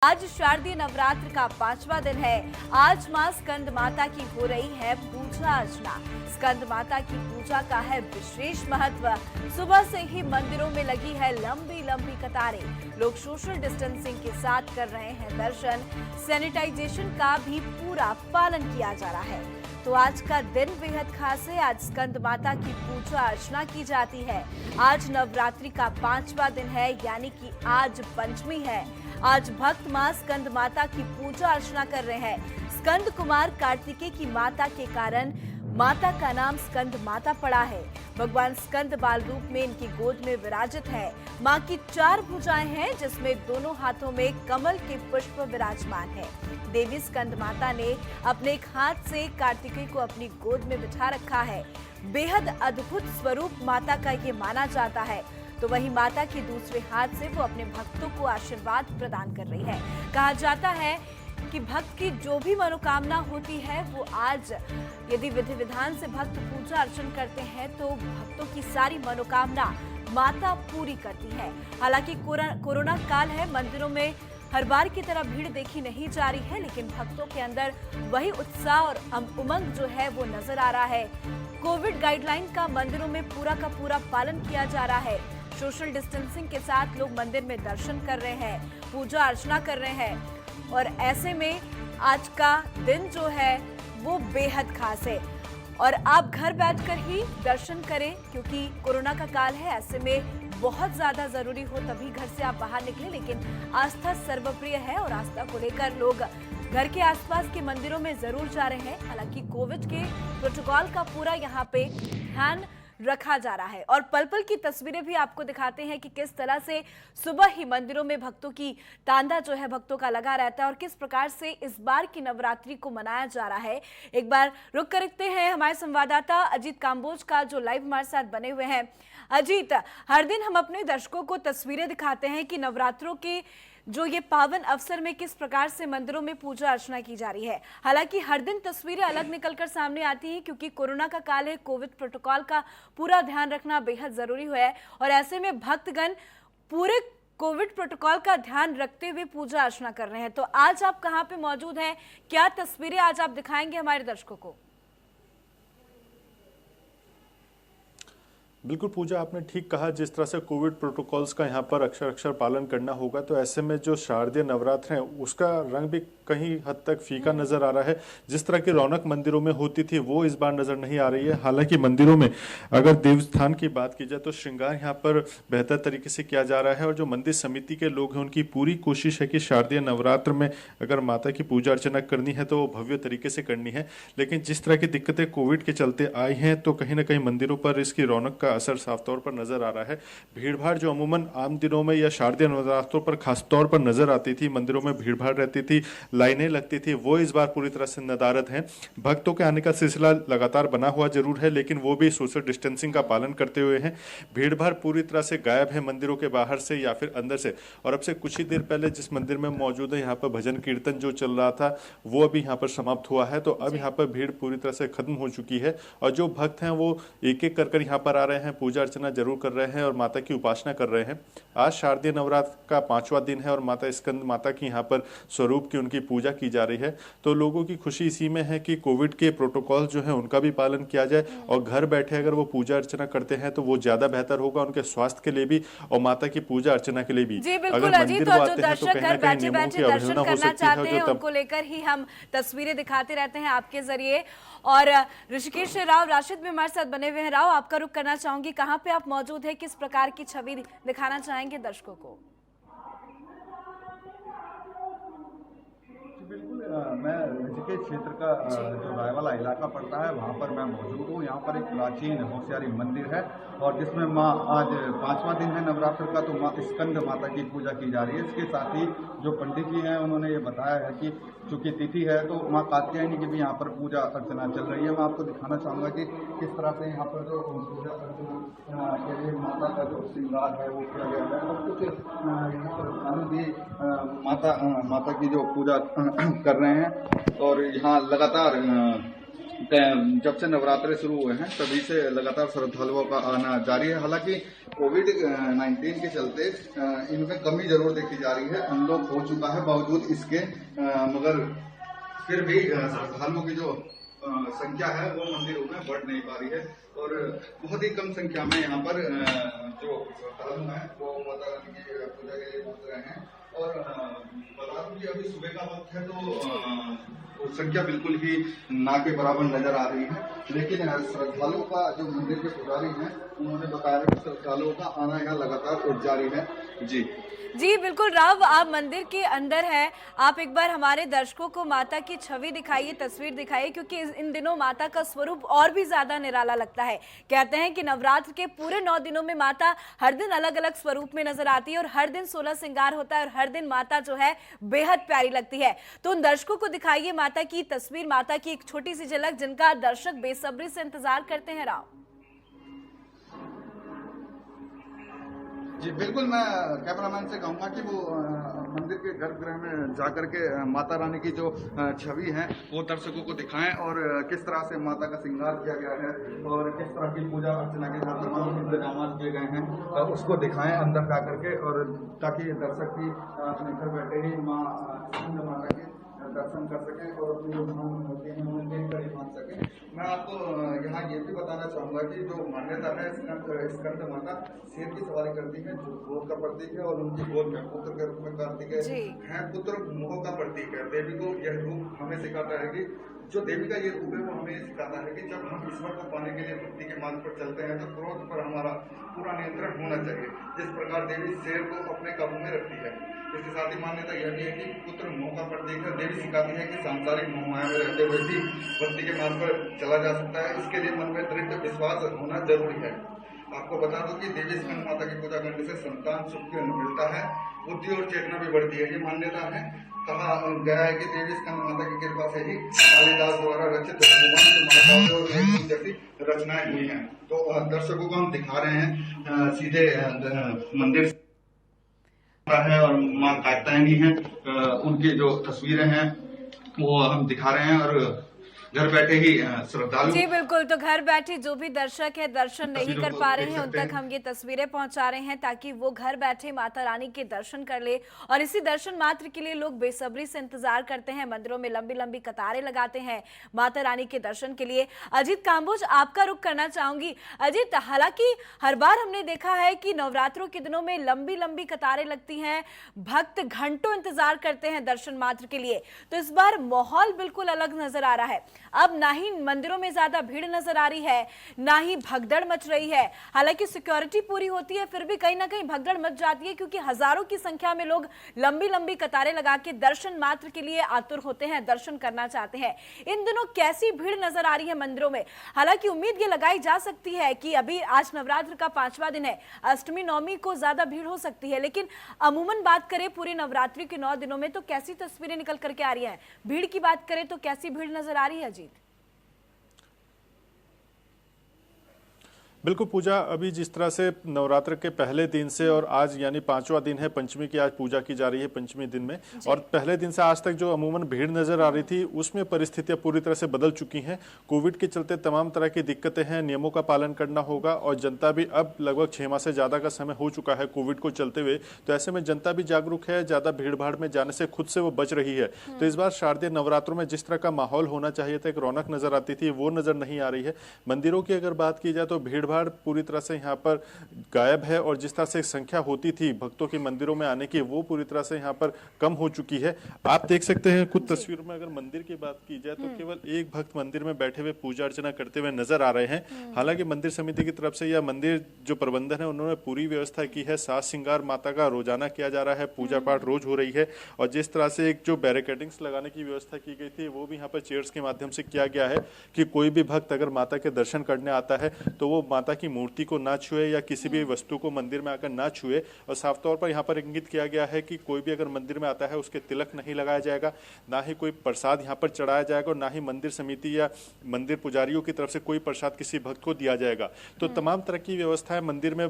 आज शारदीय नवरात्र का 5वां दिन है। आज मां स्कंद माता की हो रही है पूजा अर्चना। स्कंद माता की पूजा का है विशेष महत्व। सुबह से ही मंदिरों में लगी है लंबी लंबी कतारें। लोग सोशल डिस्टेंसिंग के साथ कर रहे हैं दर्शन। सैनिटाइजेशन का भी पूरा पालन किया जा रहा है। तो आज का दिन बेहद खास है। आज स्कंद माता की पूजा अर्चना की जाती है। आज नवरात्रि का 5वां दिन है, यानी कि आज पंचमी है। आज भक्त मां स्कंद माता की पूजा अर्चना कर रहे हैं। स्कंद कुमार कार्तिकेय की माता के कारण माता का नाम स्कंद माता पड़ा है। भगवान स्कंद बाल रूप में इनकी गोद में विराजित है। मां की 4 भुजाएं हैं, जिसमें दोनों हाथों में कमल के पुष्प विराजमान है। देवी स्कंद माता ने अपने एक हाथ से कार्तिकेय को अपनी गोद में बिठा रखा है। बेहद अद्भुत स्वरूप माता का ये माना जाता है। तो वहीं माता के दूसरे हाथ से वो अपने भक्तों को आशीर्वाद प्रदान कर रही है। कहा जाता है कि भक्त की जो भी मनोकामना होती है वो आज यदि विधि विधान से भक्त पूजा अर्चन करते हैं तो भक्तों की सारी मनोकामना माता पूरी करती है। हालांकि कोरोना काल है, मंदिरों में हर बार की तरह भीड़ देखी नहीं जा रही है, लेकिन भक्तों के अंदर वही उत्साह और उमंग जो है वो नजर आ रहा है। कोविड गाइडलाइन का मंदिरों में पूरा का पूरा पालन किया जा रहा है। सोशल डिस्टेंसिंग के साथ लोग मंदिर में दर्शन कर रहे हैं, पूजा अर्चना कर रहे हैं और ऐसे में आज का दिन जो है वो बेहद खास है। और आप घर बैठकर ही दर्शन करें, क्योंकि कोरोना का काल है। ऐसे में बहुत ज्यादा जरूरी हो तभी घर से आप बाहर निकलें, लेकिन आस्था सर्वप्रिय है और आस्था को लेकर लोग घर के आसपास के मंदिरों में जरूर जा रहे हैं। हालांकि कोविड के प्रोटोकॉल का पूरा यहाँ पे ध्यान रखा जा रहा है और पल पल की तस्वीरें भी आपको दिखाते हैं कि किस तरह से सुबह ही मंदिरों में भक्तों की तांता जो है भक्तों का लगा रहता है और किस प्रकार से इस बार की नवरात्रि को मनाया जा रहा है। एक बार रुक करते हैं हमारे संवाददाता अजीत काम्बोज का, जो लाइव हमारे साथ बने हुए हैं। अजीत, हर दिन हम अपने दर्शकों को तस्वीरें दिखाते हैं कि नवरात्रों के जो ये पावन अवसर में किस प्रकार से मंदिरों में पूजा अर्चना की जा रही है। हालांकि हर दिन तस्वीरें अलग निकलकर सामने आती हैं, क्योंकि कोरोना का काल है। कोविड प्रोटोकॉल का पूरा ध्यान रखना बेहद जरूरी है और ऐसे में भक्तगण पूरे कोविड प्रोटोकॉल का ध्यान रखते हुए पूजा अर्चना कर रहे हैं। तो आज आप कहाँ पे मौजूद हैं, क्या तस्वीरें आज आप दिखाएंगे हमारे दर्शकों को? बिल्कुल पूजा, आपने ठीक कहा। जिस तरह से कोविड प्रोटोकॉल्स का यहाँ पर अक्षर अक्षर पालन करना होगा, तो ऐसे में जो शारदीय नवरात्र है उसका रंग भी कहीं हद तक फीका नजर आ रहा है। जिस तरह की रौनक मंदिरों में होती थी वो इस बार नजर नहीं आ रही है। हालांकि मंदिरों में अगर देवस्थान की बात की जाए तो श्रृंगार यहाँ पर बेहतर तरीके से किया जा रहा है और जो मंदिर समिति के लोग हैं उनकी पूरी कोशिश है कि शारदीय नवरात्र में अगर माता की पूजा अर्चना करनी है तो वो भव्य तरीके से करनी है। लेकिन जिस तरह की दिक्कतें कोविड के चलते आई हैं, तो कहीं ना कहीं मंदिरों पर इसकी रौनक का असर साफ तौर पर नजर आ रहा है। भीड़भाड़ जो अमूमन आम दिनों में या शारदीय नवरात्रों पर खास तौर पर नजर आती थी, मंदिरों में भीड़भाड़ रहती थी, लाइनें लगती थी, वो इस बार पूरी तरह से नदारद हैं। भक्तों के आने का सिलसिला लगातार बना हुआ जरूर है, लेकिन वो भी सोशल डिस्टेंसिंग का पालन करते हुए हैं। भीड़भाड़ पूरी तरह से गायब है मंदिरों के बाहर से या फिर अंदर से। और अब से कुछ ही देर पहले जिस मंदिर में मौजूद है, यहाँ पर भजन कीर्तन जो चल रहा था वो अभी यहाँ पर समाप्त हुआ है। तो अब यहाँ पर भीड़ पूरी तरह से खत्म हो चुकी है और जो भक्त हैं वो एक एक कर यहाँ पर आ रहे हैं, पूजा अर्चना जरूर कर रहे हैं और माता की उपासना कर रहे हैं। आज शारदीय नवरात्र का 5वां दिन है और माता स्कंद माता की यहाँ पर स्वरूप की उनकी पूजा की जा रही है। तो लोगों की खुशी इसी में है कि कोविड के प्रोटोकॉल जो है उनका भी पालन किया जाए और घर बैठे अगर वो पूजा अर्चना करते हैं तो वो ज्यादा बेहतर होगा उनके स्वास्थ्य के लिए भी और माता की पूजा अर्चना के लिए भी। जी बिल्कुल अजीत, और जो दर्शक घर बैठे बैठे दर्शन करना चाहते हैं उनको लेकर ही हम तस्वीरें दिखाते रहते हैं आपके जरिए। और ऋषिकेश राव राशिद भी हमारे साथ बने हुए हैं। राव, आपका रुख करना चाहूंगी, कहाँ पे आप मौजूद है, किस प्रकार की छवि दिखाना चाहेंगे दर्शकों को? बिल्कुल, मैं ऋषिकेश क्षेत्र का जो राय वाला इलाका पड़ता है वहाँ पर मैं मौजूद हूँ। यहाँ पर एक प्राचीन होशियारी मंदिर है और जिसमें माँ आज 5वां दिन है नवरात्र का, तो माँ स्कंद माता की पूजा की जा रही है। इसके साथ ही जो पंडित जी हैं उन्होंने ये बताया है कि चूंकि तिथि है तो माँ कात्यायनी की भी यहाँ पर पूजा अर्चना चल रही है। मैं आपको दिखाना चाहूँगा कि किस तरह से यहाँ पर जो पूजा अर्चना के लिए माता का जो श्रृंगार है वो किया गया है और कुछ यहाँ पर भी माता की जो पूजा कर रहे हैं और यहाँ लगातार जब से नवरात्रे शुरू हुए हैं तभी से लगातार श्रद्धालुओं का आना जारी है। हालांकि कोविड-19 के चलते इनमें कमी जरूर देखी जा रही है, अनलॉक हो चुका है बावजूद इसके, मगर फिर भी श्रद्धालुओं की जो संख्या है वो मंदिरों में बढ़ नहीं पा रही है और बहुत ही कम संख्या में यहाँ पर जो श्रद्धालु हैं वो माता रानी की पूजा के लिए पहुंच रहे हैं। और बता दूं कि अभी सुबह का वक्त है तो संख्या बिल्कुल ही ना के बराबर नजर आ रही है, लेकिन श्रद्धालुओं का जो मंदिर के पुजारी हैं उन्होंने बताया कि श्रद्धालुओं का आना यहाँ लगातार जारी है। जी बिल्कुल राव, आप मंदिर के अंदर हैं, आप एक बार हमारे दर्शकों को माता की छवि दिखाइए, तस्वीर दिखाइए, क्योंकि इन दिनों माता का स्वरूप और भी ज्यादा निराला लगता है। कहते हैं कि नवरात्र के पूरे 9 दिनों में माता हर दिन अलग अलग स्वरूप में नजर आती है और हर दिन 16 श्रृंगार होता है और हर दिन माता जो है बेहद प्यारी लगती है। तो उन दर्शकों को दिखाइए माता की तस्वीर, माता की एक छोटी सी झलक जिनका दर्शक बेसब्री से इंतजार करते हैं। राव जी बिल्कुल, मैं कैमरामैन से कहूंगा कि वो मंदिर के गर्भगृह में जाकर के माता रानी की जो छवि है वो दर्शकों को दिखाएं और किस तरह से माता का श्रृंगार किया गया है और किस तरह की पूजा अर्चना के साथ तमाम इंतजाम किए गए हैं उसको दिखाएं अंदर जा करके, और ताकि दर्शक भी अपने घर बैठे ही माता के दर्शन कर सकें और अपनी जो होती है उन्हें देख कर ही मान सकें। मैं आपको यहाँ ये भी बताना चाहूंगा कि जो मान्यता है स्कंद माता शेर की सवारी करती है, जो गोद का प्रतीक है और उनकी गोद में पुत्र के रूप में कार्तिक है, पुत्र मोह का प्रतीक है। देवी को यह रूप हमें सिखाता है कि जो देवी का ये रूप है वो हमें सिखाता है कि जब हम ईश्वर को पाने के लिए भक्ति के मार्ग पर चलते हैं तो क्रोध पर हमारा पूरा नियंत्रण होना चाहिए। जिस प्रकार देवी शेर को अपने काबू में रखती है, इसके साथ ही मान्यता यह भी है कि पुत्र मोह का प्रतीक है। देवी सिखाती है कि सांसारिक मोह माया में रहते हुए भी भक्ति के मार्ग पर चला जा सकता है। इसके लिए मन में दृढ़ विश्वास होना जरूरी है। आपको बता दूं कि देवी स्कंद माता की पूजा करने से संतान सुख मिलता है, बुद्धि और चेतना भी बढ़ती है, ये मान्यता है। कहा गया है कि देवी स्कंद माता की कृपा से ही कालिदास द्वारा रचित जैसी रचनाएं हुई हैं। तो दर्शकों को हम दिखा रहे हैं सीधे मंदिर है और मां कात्यायनी हैं, उनकी जो तस्वीरें हैं वो हम दिखा रहे हैं और घर बैठे ही श्रद्धालु। जी बिल्कुल, तो घर बैठे जो भी दर्शक है दर्शन नहीं कर पा रहे हैं उन तक हम ये तस्वीरें पहुंचा रहे हैं ताकि वो घर बैठे माता रानी के दर्शन कर ले। और इसी दर्शन मात्र के लिए लोग बेसब्री से इंतजार करते हैं, मंदिरों में लंबी लंबी कतारें लगाते हैं माता रानी के दर्शन के लिए। अजीत काम्बोज, आपका रुख करना चाहूंगी। अजीत, हालांकि हर बार हमने देखा है कि नवरात्रों के दिनों में लंबी लंबी कतारें लगती हैं, भक्त घंटों इंतजार करते हैं दर्शन मात्र के लिए, तो इस बार माहौल बिल्कुल अलग नजर आ रहा है। अब ना ही मंदिरों में ज्यादा भीड़ नजर आ रही है, ना ही भगदड़ मच रही है। हालांकि सिक्योरिटी पूरी होती है, फिर भी कहीं ना कहीं भगदड़ मच जाती है क्योंकि हजारों की संख्या में लोग लंबी लंबी कतारें लगा के दर्शन मात्र के लिए आतुर होते हैं, दर्शन करना चाहते हैं। इन दिनों कैसी भीड़ नजर आ रही है मंदिरों में? हालांकि उम्मीद ये लगाई जा सकती है कि अभी आज नवरात्र का 5वां दिन है, अष्टमी नवमी को ज्यादा भीड़ हो सकती है, लेकिन अमूमन बात करें पूरी नवरात्रि के 9 दिनों में तो कैसी तस्वीरें निकल करके आ रही है? भीड़ की बात करें तो कैसी भीड़ नजर आ रही है? अजीत, बिल्कुल पूजा, अभी जिस तरह से नवरात्र के पहले दिन से और आज यानी 5वां दिन है, पंचमी की आज पूजा की जा रही है पंचमी दिन में, और पहले दिन से आज तक जो अमूमन भीड़ नजर आ रही थी उसमें परिस्थितियां पूरी तरह से बदल चुकी हैं। कोविड के चलते तमाम तरह की दिक्कतें हैं, नियमों का पालन करना होगा और जनता भी अब लगभग 6 माह से ज्यादा का समय हो चुका है कोविड को चलते हुए, तो ऐसे में जनता भी जागरूक है, ज्यादा भीड़ भाड़ में जाने से खुद से वो बच रही है। तो इस बार शारदीय नवरात्रों में जिस तरह का माहौल होना चाहिए था, एक रौनक नजर आती थी, वो नजर नहीं आ रही है। मंदिरों की अगर बात की जाए तो भीड़ भाड़ पूरी तरह से यहाँ पर गायब है और जिस तरह से संख्या होती थी भक्तों की मंदिरों में आने की, वो पूरी तरह से यहाँ पर कम हो चुकी है। आप देख सकते हैं कुछ तस्वीरों में, अगर मंदिर की बात की जाए तो केवल एक भक्त मंदिर में बैठे हुए पूजा अर्चना करते हुए नजर आ रहे हैं। हालांकि मंदिर समिति की तरफ से या मंदिर जो प्रबंधन है उन्होंने पूरी व्यवस्था की है, साज श्रृंगार माता का रोजाना किया जा रहा है, पूजा पाठ रोज हो रही है और जिस तरह से एक जो बैरिकेडिंग्स लगाने की व्यवस्था की गई थी वो भी यहाँ पर चेयर्स के माध्यम से किया गया है कि कोई भी भक्त अगर माता के दर्शन करने आता है तो वो माता की मूर्ति को ना छुए या किसी भी वस्तु को मंदिर में आकर ना छुए। और साफ तौर पर यहाँ पर इंगित किया गया है कि कोई भी अगर मंदिर में आता है उसके तिलक नहीं लगाया जाएगा, ना ही कोई प्रसाद यहाँ पर चढ़ाया जाएगा और ना ही मंदिर समिति या मंदिर पुजारियों की तरफ से कोई प्रसाद किसी भक्त को दिया जाएगा। तो तमाम तरह की व्यवस्थाएं मंदिर में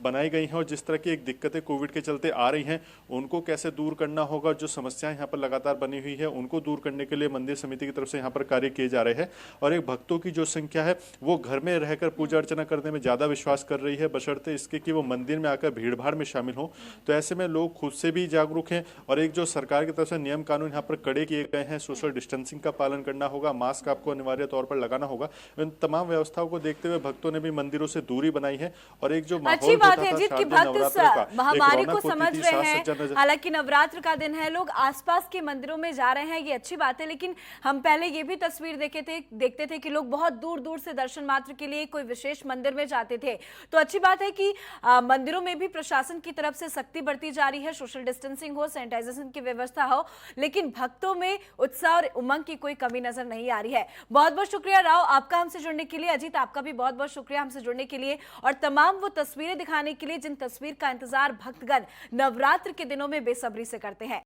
बनाई गई हैं और जिस तरह की एक दिक्कतें कोविड के चलते आ रही हैं उनको कैसे दूर करना होगा, जो समस्याएं यहाँ पर लगातार बनी हुई है उनको दूर करने के लिए मंदिर समिति की तरफ से यहाँ पर कार्य किए जा रहे हैं। और एक भक्तों की जो संख्या है वो घर में रहकर पूजा अर्चना करने में ज्यादा विश्वास कर रही है, बशर्ते इसके कि वो मंदिर में आकर भीड़ भाड़ में शामिल हो। तो ऐसे में लोग खुद से भी जागरूक हैं और एक जो सरकार की तरफ से नियम कानून यहाँ पर कड़े किए गए हैं, सोशल डिस्टेंसिंग का पालन करना होगा, मास्क आपको अनिवार्य तौर पर लगाना होगा। इन तमाम व्यवस्थाओं को देखते हुए भक्तों ने भी मंदिरों से दूरी बनाई है और एक जो अच्छी बात है जीत कि भक्त इस महामारी को समझ रहे हैं। हालांकि नवरात्र का दिन है, लोग आसपास के मंदिरों में जा रहे हैं, ये अच्छी बात है। लेकिन हम पहले ये भी तस्वीर देखते थे कि लोग बहुत दूर दूर से दर्शन मात्र के लिए कोई विशेष मंदिर में जाते थे। तो अच्छी बात है कि मंदिरों में भी प्रशासन की तरफ से सख्ती बरती जा रही है, सोशल डिस्टेंसिंग हो, सैनिटाइजेशन की व्यवस्था हो, लेकिन भक्तों में उत्साह और उमंग की कोई कमी नजर नहीं आ रही है। बहुत बहुत शुक्रिया राव आपका हमसे जुड़ने के लिए। अजीत आपका भी बहुत बहुत शुक्रिया हमसे जुड़ने के लिए और तमाम वो तस्वीरें दिखाने के लिए जिन तस्वीर का इंतजार भक्तगण नवरात्र के दिनों में बेसब्री से करते हैं।